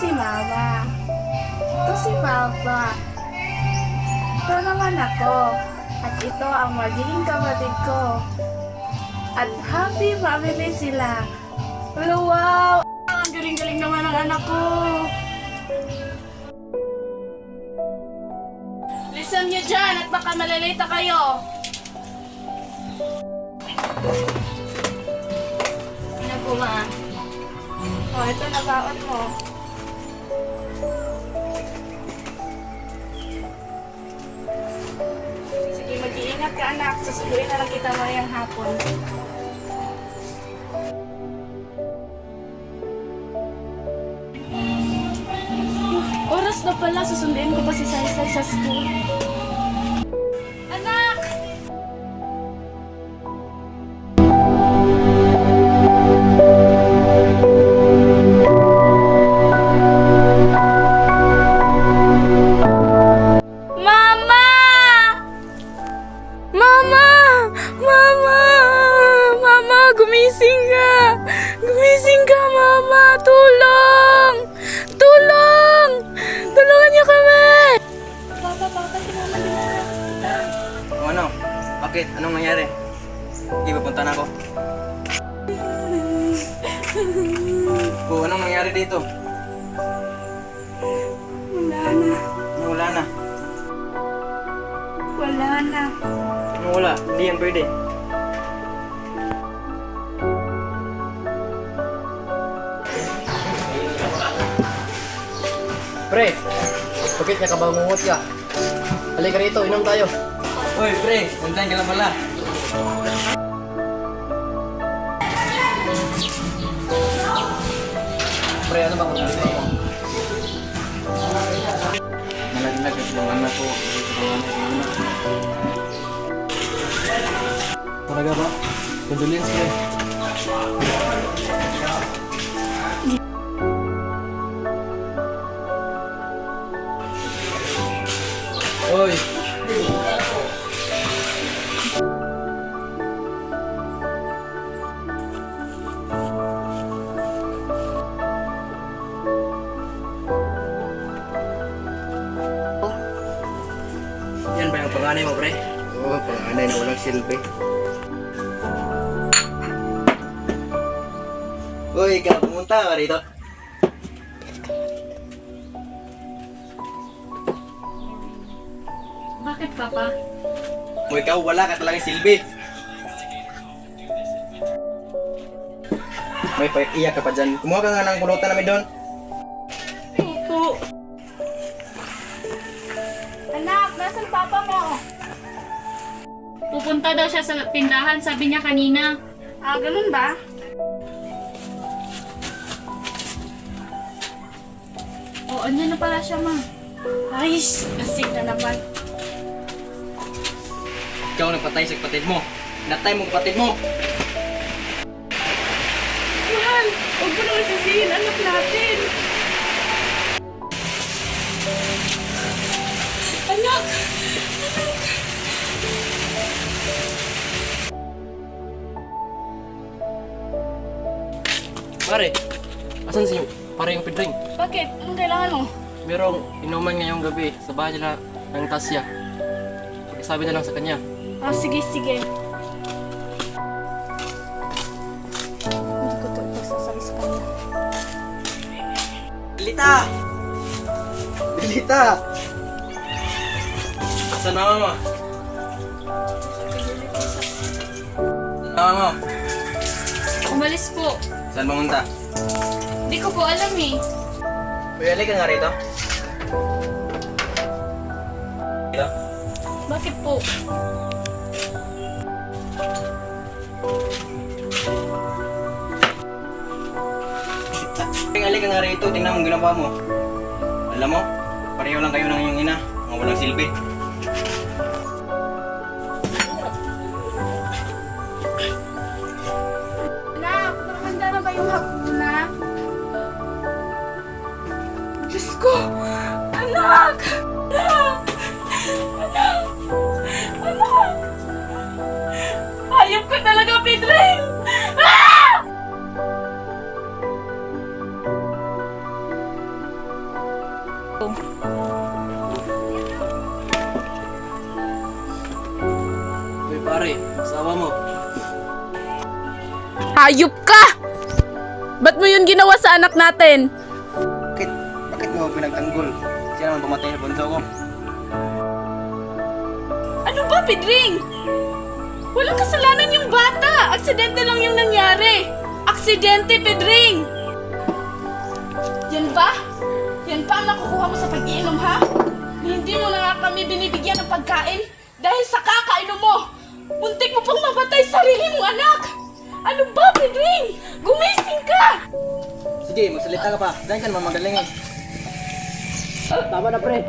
si Mama. Ito si Papa. Ito naman ako. At ito ang magiging kapatid ko. At happy family sila. Wow! Ang galing-galing naman ng anak ko. Listen nyo dyan at baka malalita kayo. Ano po ma? Oh, ito na baon mo. Sige, mag-iingat ka anak. Susunduin na lang kita mamayang hapon. Oras na pala, susunduin ko pa si Saisay sa school. Anak! Mama! Mama! Mama! Mama, gumising ka! Gumising ka, Mama! Tulong! Tulong! Tulungan niyo kami! Papa, si Mama din. O ano? Bakit? Anong nangyari? Hindi papunta na ako. O anong nangyari dito? Wala na. Ano wala na? Wala na. Ano wala? Hindi yan pwede. Pre, bakit niya kabangungot ka? Halika rito, inom tayo. Uy, pre! Nandiyan ka lang pala. Pre, ano ba kung gusto mo? Nalaglag kasi yung anak ko. Talaga ba? Condolence, pre. Uy! Yan ba yung panganay mo, pre? Oo, panganay na walang silbi. Uy, ikaw, pumunta ka rito. Bakit, Papa? O ikaw, wala ka talaga silbi. May paiyak ka pa dyan. Kumuha ka nga ng pulutan namin doon. Opo. Anak, nasan Papa mo? Pupunta daw siya sa tindahan, sabi niya kanina. Ah, ganun ba? Oo, andyan na pala siya, ma. Ay, asig na naman. Ikaw nagpatay sa kapatid mo. Natay mo kapatid mo. Mahal, huwag mo naman sisihin anak natin. Anak! Pare, asan si pare yung Pedring? Bakit? Anong kailangan mo? Merong inuman ngayong gabi sa bahay nila ng Tasya. Sabi na lang sa kanya. Ah, sige. Hindi ko to ipagsasabi sa kanya. Lita! Lita! Saan mama mo? Saan mama mo? Umalis po. Saan pumunta? Di ko po alam eh. Uy, halika nga rito. Rito? Bakit po? Halika nga rito, tingnan mo ang ginagawa mo. Alam mo, pareho lang kayo ng iyong ina, mga walang silbi. Anak, nakahanda na ba yung hapunan? Diyos ko! Anak! Anak! Anak! Anak! Hayop ko talaga, Pedring! Ah! Uy pare, asawa mo. Hayop ka! Ba't mo yun ginawa sa anak natin? Bakit mo pinagtanggol? Siya naman pumatay sa bunso ko. Ano ba, Pedring? Walang kasalanan yung bata. Aksidente lang yung nangyari. Aksidente, Pedring! Yan ba? Yan ba ang nakukuha mo sa pag-iinom, ha? Hindi mo na nga kami binibigyan ng pagkain dahil sa kakainom mo. Muntik mo pang mamatay sarili mong anak. Ano ba, Pedring? Gumising ka! Sige, magsalita ka pa. Diyan ka naman magaling eh. Tama na pre.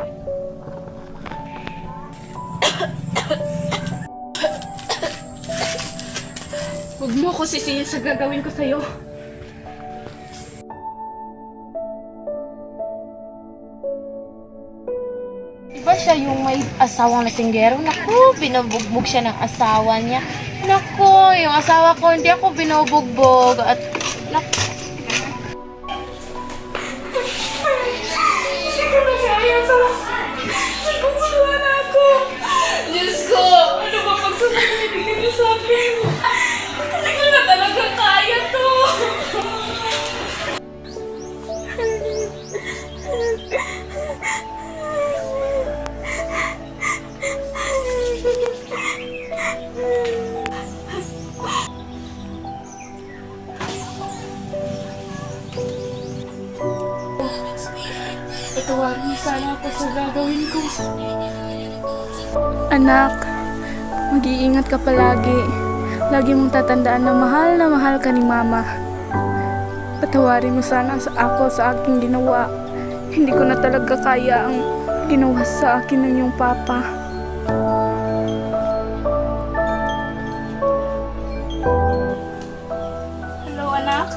Huwag mo ako sisihin sa gagawin ko sa'yo. Diba siya yung may asawang lasinggero? Naku, binubugbog siya ng asawa niya. Naku, yung asawa ko, hindi ako binubugbog. At, naku, Siguro na kaya to. Nagkukuluwa na ako. Diyos ko, ano ba pagsasabihin niyo sa akin? Hindi ko na talaga kaya to. Patawarin niyo sana ako sa gagawin ko. Anak, mag-iingat ka palagi. Lagi mong tatandaan na mahal ka ni Mama. Patawarin mo sana ako sa aking ginawa. Hindi ko na talaga kaya ang ginawa sa akin ng iyong Papa. Hello, anak?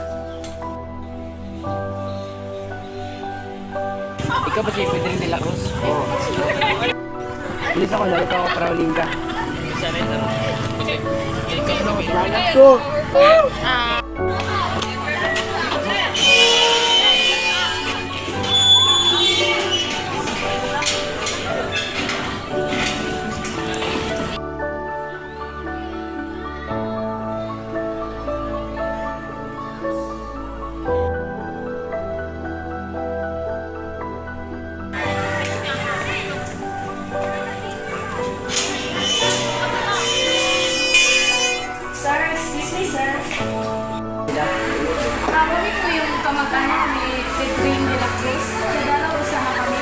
Ikaw ba si Pedring de la Cruz? Oo. Bilis ako na, ikaw ako Prowling ka. Sir, excuse me, sir. Kami po yung kamag-anak ni Pedring de la Cruz. Nadalaw usama kami.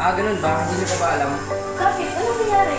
Ah, ganun ba? Hindi niyo pa ba alam? Bakit? Ano nangyari?